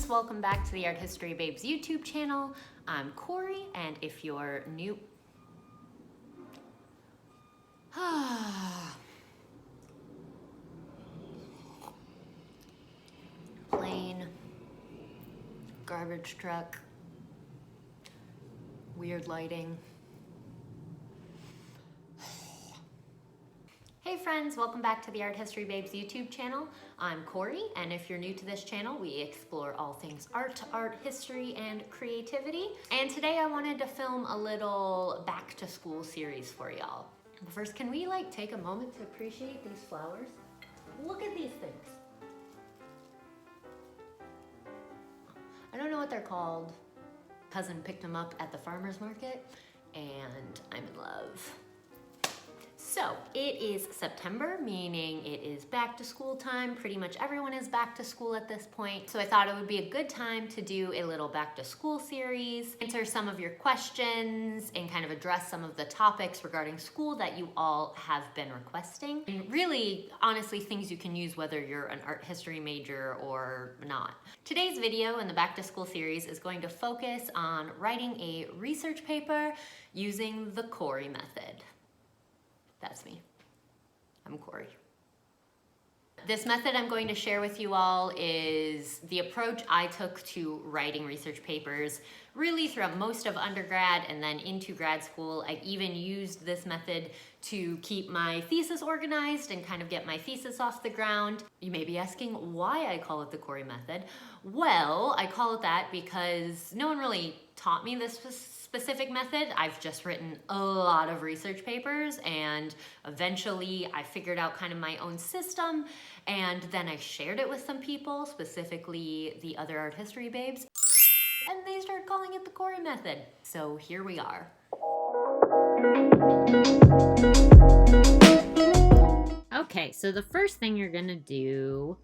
welcome back to the Art History Babes YouTube channel. I'm Corey, and if you're new... Plane, garbage truck, weird lighting. Hey friends, welcome back to the Art History Babes YouTube channel. I'm Corey, and if you're new to this channel, we explore all things art, history, and creativity. And today I wanted to film a little back to school series for y'all. First, can we take a moment to appreciate these flowers? Look at these things. I don't know what they're called. Cousin picked them up at the farmer's market, and I'm in love. So it is September, meaning it is back to school time. Pretty much everyone is back to school at this point. So I thought it would be a good time to do a little back to school series, answer some of your questions, and kind of address some of the topics regarding school that you all have been requesting. And really, honestly, things you can use whether you're an art history major or not. Today's video in the back to school series is going to focus on writing a research paper using the Corrie method. That's me. I'm Corey. This method I'm going to share with you all is the approach I took to writing research papers really throughout most of undergrad and then into grad school. I even used this method to keep my thesis organized and kind of get my thesis off the ground. You may be asking why I call it the Corrie method. Well, I call it that because no one really taught me this specific method. I've just written a lot of research papers, and eventually I figured out kind of my own system, and then I shared it with some people, specifically the other art history babes, and they started calling it the Corrie method. So here we are. Okay, so the first thing you're gonna do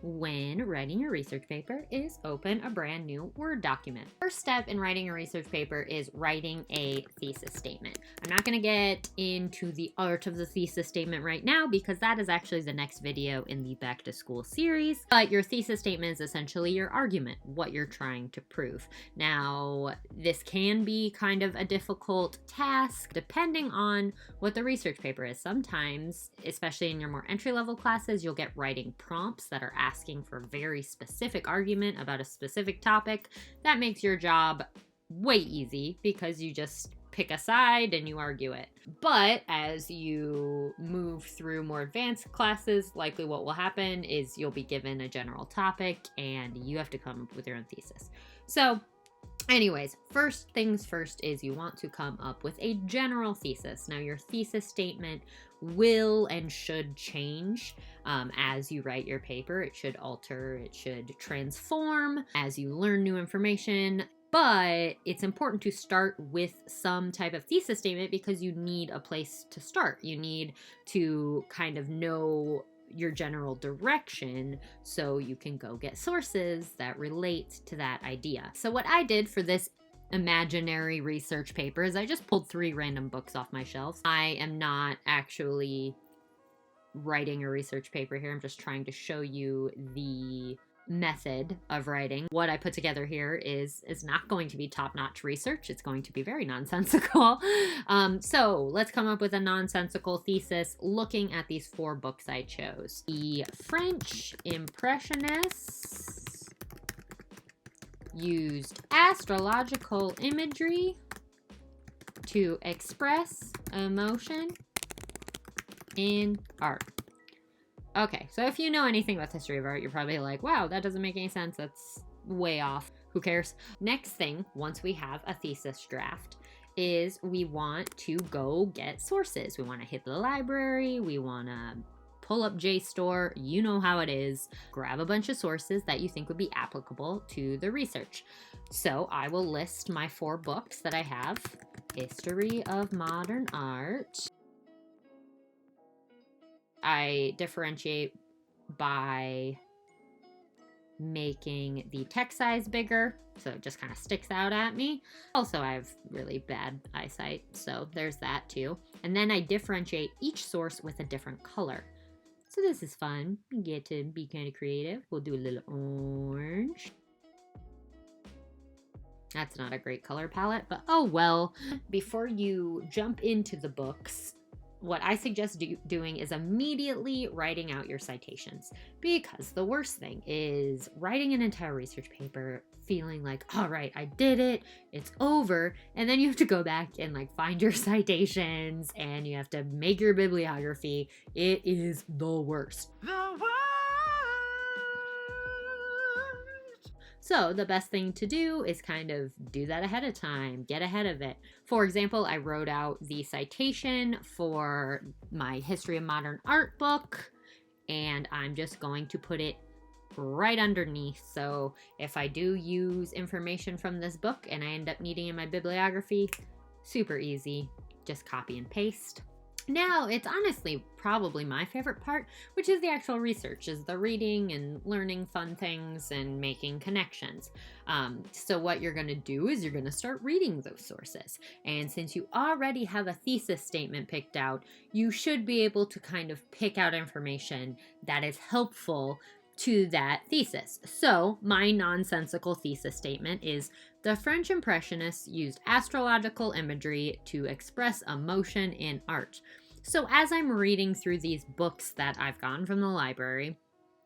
when writing your research paper is open a brand new Word document. First step in writing a research paper is writing a thesis statement. I'm not going to get into the art of the thesis statement right now because that is actually the next video in the back to school series, but your thesis statement is essentially your argument, what you're trying to prove. Now, this can be kind of a difficult task depending on what the research paper is. Sometimes, especially in your more entry-level classes, you'll get writing prompts that are asking for a very specific argument about a specific topic. That makes your job way easy because you just pick a side and you argue it. But as you move through more advanced classes, likely what will happen is you'll be given a general topic and you have to come up with your own thesis. So anyways, first things first is you want to come up with a general thesis. Now, your thesis statement will and should change as you write your paper. It should alter, it should transform as you learn new information. But it's important to start with some type of thesis statement because you need a place to start. You need to kind of know your general direction so you can go get sources that relate to that idea. So what I did for this imaginary research paper is I just pulled 3 random books off my shelves. I am not actually writing a research paper here. I'm just trying to show you the method of writing. What I put together here is not going to be top-notch research. It's going to be very nonsensical. So let's come up with a nonsensical thesis looking at these 4 books I chose. The French Impressionists used astrological imagery to express emotion in art. Okay, so if you know anything about the history of art, you're probably like, wow, that doesn't make any sense. That's way off. Who cares? Next thing, once we have a thesis draft, is we want to go get sources. We want to hit the library. We want to pull up JSTOR. You know how it is. Grab a bunch of sources that you think would be applicable to the research. So I will list my 4 books that I have. History of Modern Art. I differentiate by making the text size bigger, so it just kind of sticks out at me. Also, I have really bad eyesight, so there's that too. And then I differentiate each source with a different color. So this is fun. You get to be kind of creative. We'll do a little orange. That's not a great color palette, but oh well. Before you jump into the books, what I suggest doing is immediately writing out your citations, because the worst thing is writing an entire research paper feeling like, all right, I did it, it's over, and then you have to go back and like find your citations and you have to make your bibliography. It is the worst. So the best thing to do is kind of do that ahead of time, get ahead of it. For example, I wrote out the citation for my History of Modern Art book, and I'm just going to put it right underneath. So if I do use information from this book and I end up needing in my bibliography, super easy, just copy and paste. Now, it's honestly probably my favorite part, which is the actual research, is the reading and learning fun things and making connections. So what you're going to do is you're going to start reading those sources. And since you already have a thesis statement picked out, you should be able to kind of pick out information that is helpful to that thesis. So my nonsensical thesis statement is: the French Impressionists used astrological imagery to express emotion in art. So as I'm reading through these books that I've gotten from the library,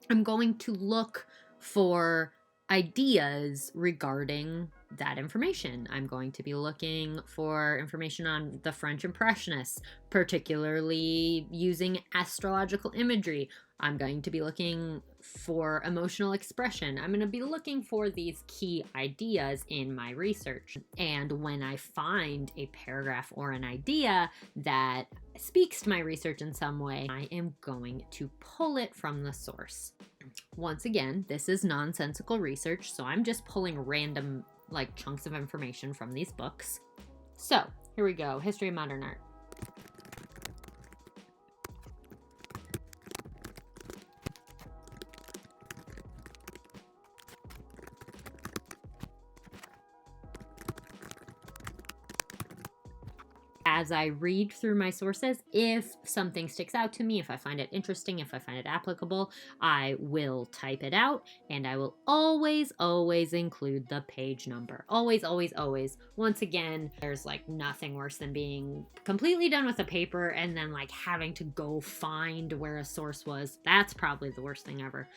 I'm going to look for ideas regarding that information. I'm going to be looking for information on the French Impressionists, particularly using astrological imagery. I'm going to be looking for emotional expression. I'm going to be looking for these key ideas in my research. And when I find a paragraph or an idea that speaks to my research in some way, I am going to pull it from the source. Once again, this is nonsensical research, so I'm just pulling random like chunks of information from these books. So here we go. History of Modern Art. As I read through my sources, if something sticks out to me, if I find it interesting, if I find it applicable, I will type it out, and I will always, always include the page number. Always, always, always. Once again, there's like nothing worse than being completely done with a paper and then like having to go find where a source was. That's probably the worst thing ever.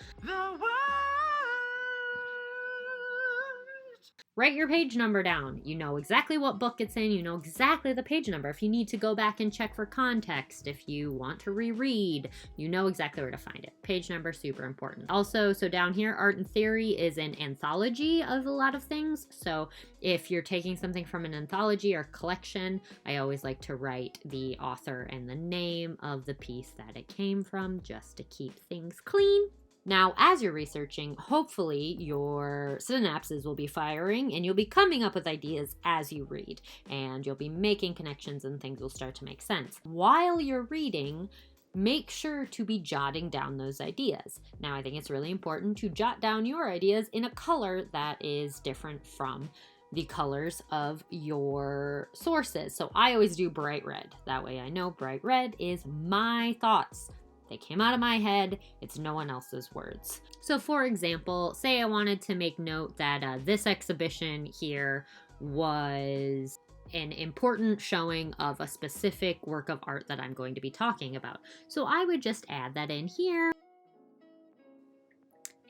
Write your page number down. You know exactly what book it's in. You know exactly the page number. If you need to go back and check for context, if you want to reread, you know exactly where to find it. Page number, super important. Also, so down here, art and theory is an anthology of a lot of things. So if you're taking something from an anthology or collection, I always like to write the author and the name of the piece that it came from, just to keep things clean. Now, as you're researching, hopefully your synapses will be firing and you'll be coming up with ideas as you read, and you'll be making connections and things will start to make sense. While you're reading, make sure to be jotting down those ideas. Now, I think it's really important to jot down your ideas in a color that is different from the colors of your sources. So I always do bright red. That way I know bright red is my thoughts. They came out of my head. It's no one else's words. So for example, say I wanted to make note that this exhibition here was an important showing of a specific work of art that I'm going to be talking about. So I would just add that in here.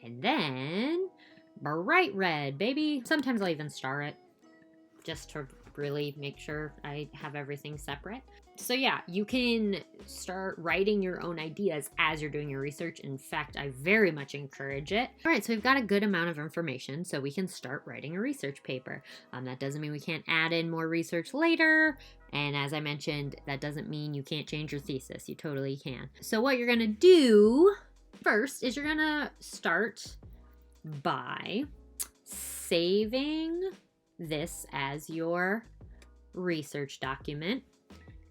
And then bright red, baby. Sometimes I'll even star it just to really make sure I have everything separate. So yeah, you can start writing your own ideas as you're doing your research. In fact, I very much encourage it. All right, so we've got a good amount of information, so we can start writing a research paper. That doesn't mean we can't add in more research later. And as I mentioned, that doesn't mean you can't change your thesis. You totally can. So what you're gonna do first is you're gonna start by saving this as your research document.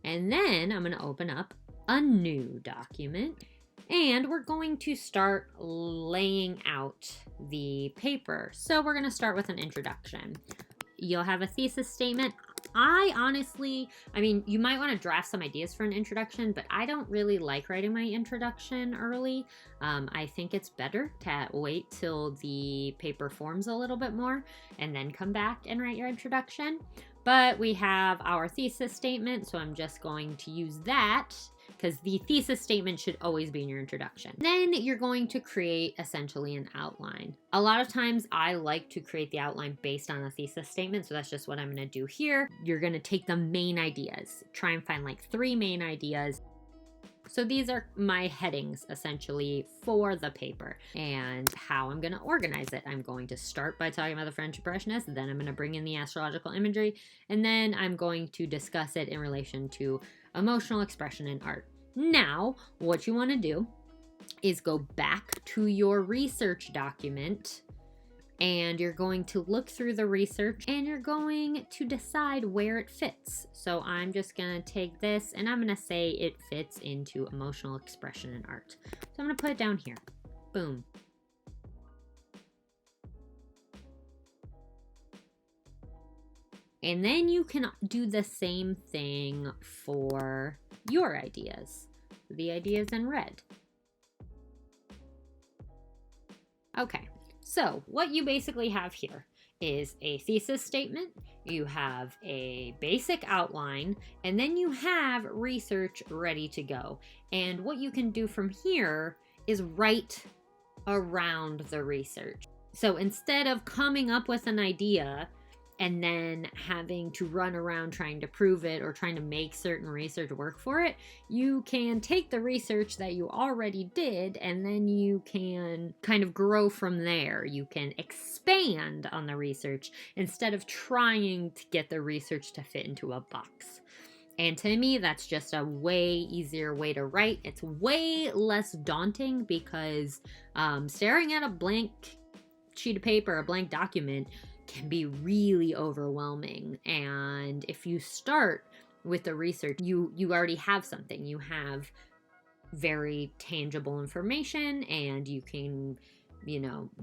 And then I'm going to open up a new document and we're going to start laying out the paper. So we're going to start with an introduction. You'll have a thesis statement. I honestly, I mean, you might want to draft some ideas for an introduction, but I don't really like writing my introduction early. I think it's better to wait till the paper forms a little bit more and then come back and write your introduction. But we have our thesis statement, so I'm just going to use that because the thesis statement should always be in your introduction. Then you're going to create essentially an outline. A lot of times I like to create the outline based on a thesis statement, so that's just what I'm gonna do here. You're gonna take the main ideas, try and find like 3 main ideas. So these are my headings essentially for the paper and how I'm going to organize it. I'm going to start by talking about the French Impressionists, then I'm going to bring in the astrological imagery, and then I'm going to discuss it in relation to emotional expression in art. Now, what you want to do is go back to your research document and you're going to look through the research and you're going to decide where it fits. So I'm just gonna take this and I'm gonna say it fits into emotional expression in art. So I'm gonna put it down here. Boom. And then you can do the same thing for your ideas. The ideas in red. Okay. So what you basically have here is a thesis statement, you have a basic outline, and then you have research ready to go. And what you can do from here is write around the research. So instead of coming up with an idea and then having to run around trying to prove it or trying to make certain research work for it, you can take the research that you already did and then you can kind of grow from there. You can expand on the research instead of trying to get the research to fit into a box. And to me, that's just a way easier way to write. It's way less daunting because staring at a blank sheet of paper, a blank document, can be really overwhelming. And if you start with the research, you already have something. You have very tangible information and you can,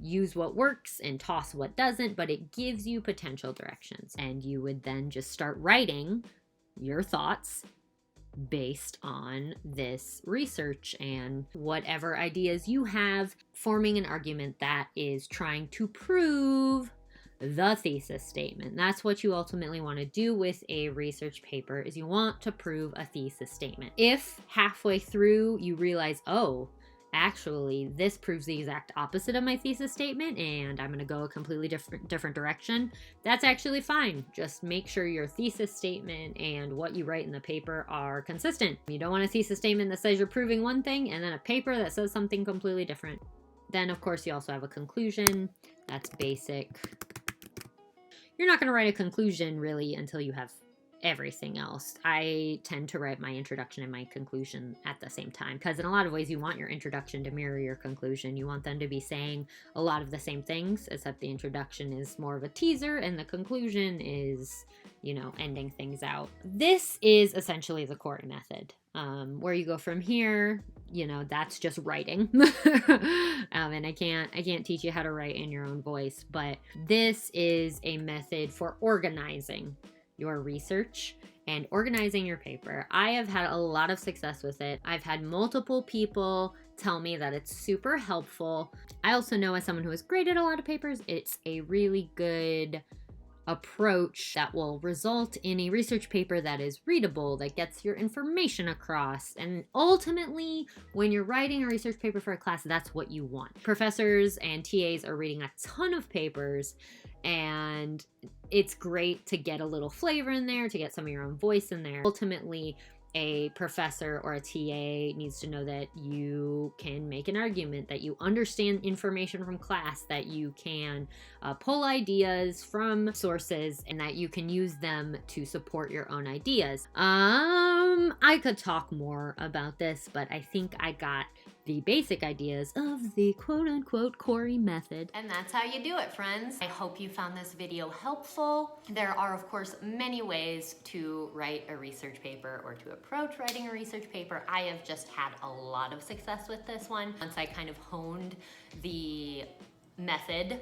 use what works and toss what doesn't, but it gives you potential directions. And you would then just start writing your thoughts based on this research and whatever ideas you have, forming an argument that is trying to prove the thesis statement. That's what you ultimately want to do with a research paper, is you want to prove a thesis statement. If halfway through you realize, oh, actually this proves the exact opposite of my thesis statement and I'm going to go a completely different direction, that's actually fine. Just make sure your thesis statement and what you write in the paper are consistent. You don't want a thesis statement that says you're proving one thing and then a paper that says something completely different. Then of course you also have a conclusion. That's basic. You're not going to write a conclusion really until you have everything else. I tend to write my introduction and my conclusion at the same time because in a lot of ways you want your introduction to mirror your conclusion. You want them to be saying a lot of the same things, except the introduction is more of a teaser and the conclusion is, ending things out. This is essentially the corrie method. Where you go from here, that's just writing. And I can't teach you how to write in your own voice, but this is a method for organizing your research and organizing your paper. I have had a lot of success with it. I've had multiple people tell me that it's super helpful. I also know, as someone who has graded a lot of papers, it's a really good approach that will result in a research paper that is readable, that gets your information across. And ultimately, when you're writing a research paper for a class, that's what you want. Professors and TAs are reading a ton of papers, and it's great to get a little flavor in there, to get some of your own voice in there. Ultimately, a professor or a TA needs to know that you can make an argument, that you understand information from class, that you can pull ideas from sources, and that you can use them to support your own ideas. I could talk more about this, but I think I got the basic ideas of the quote-unquote corrie method. And that's how you do it, friends. I hope you found this video helpful. There are, of course, many ways to write a research paper or to approach writing a research paper. I have just had a lot of success with this one. Once I kind of honed the method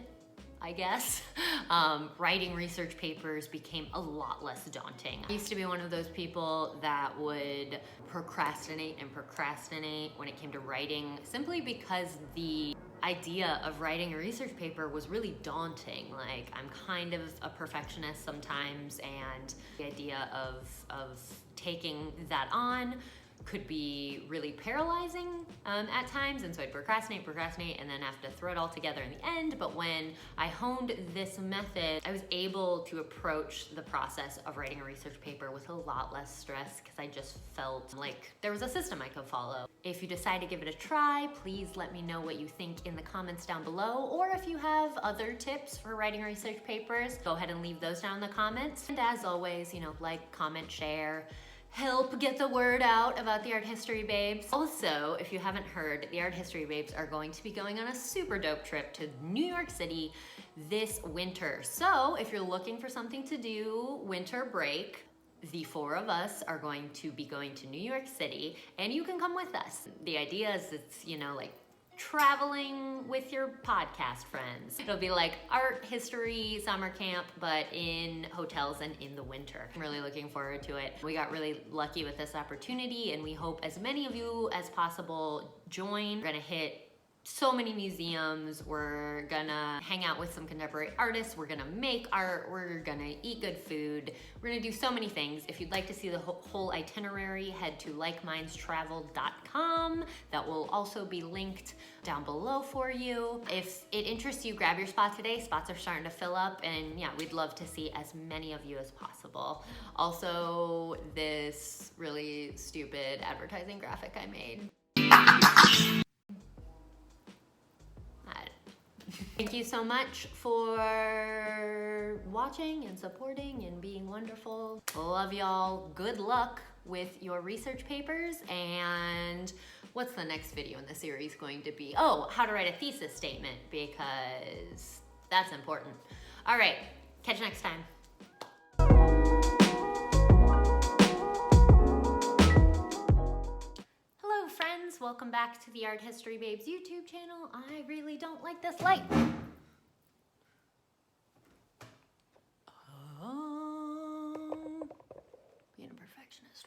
I guess, writing research papers became a lot less daunting. I used to be one of those people that would procrastinate and procrastinate when it came to writing, simply because the idea of writing a research paper was really daunting. Like, I'm kind of a perfectionist sometimes, and the idea of taking that on could be really paralyzing at times, and so I'd procrastinate, and then have to throw it all together in the end. But when I honed this method, I was able to approach the process of writing a research paper with a lot less stress, because I just felt like there was a system I could follow. If you decide to give it a try, please let me know what you think in the comments down below, or if you have other tips for writing research papers, go ahead and leave those down in the comments. And as always, like, comment, share, help get the word out about the Art History Babes. Also, if you haven't heard, the Art History Babes are going to be going on a super dope trip to New York City this winter. So if you're looking for something to do winter break, the 4 of us are going to be going to New York City, and you can come with us. The idea is it's, like traveling with your podcast friends. It'll be like art history summer camp, but in hotels and in the winter. I'm really looking forward to it. We got really lucky with this opportunity, and we hope as many of you as possible join. We're gonna hit so many museums, we're gonna hang out with some contemporary artists, we're gonna make art, we're gonna eat good food, we're gonna do so many things. If you'd like to see the whole itinerary, head to likemindstravel.com. That will also be linked down below for you. If it interests you, grab your spot today. Spots are starting to fill up, and yeah, we'd love to see as many of you as possible. Also, this really stupid advertising graphic I made. Thank you so much for watching and supporting and being wonderful. Love y'all. Good luck with your research papers. And what's the next video in the series going to be? Oh, how to write a thesis statement, because that's important. All right, catch you next time. Welcome back to the Art History Babes YouTube channel. I really don't like this light. Being a perfectionist.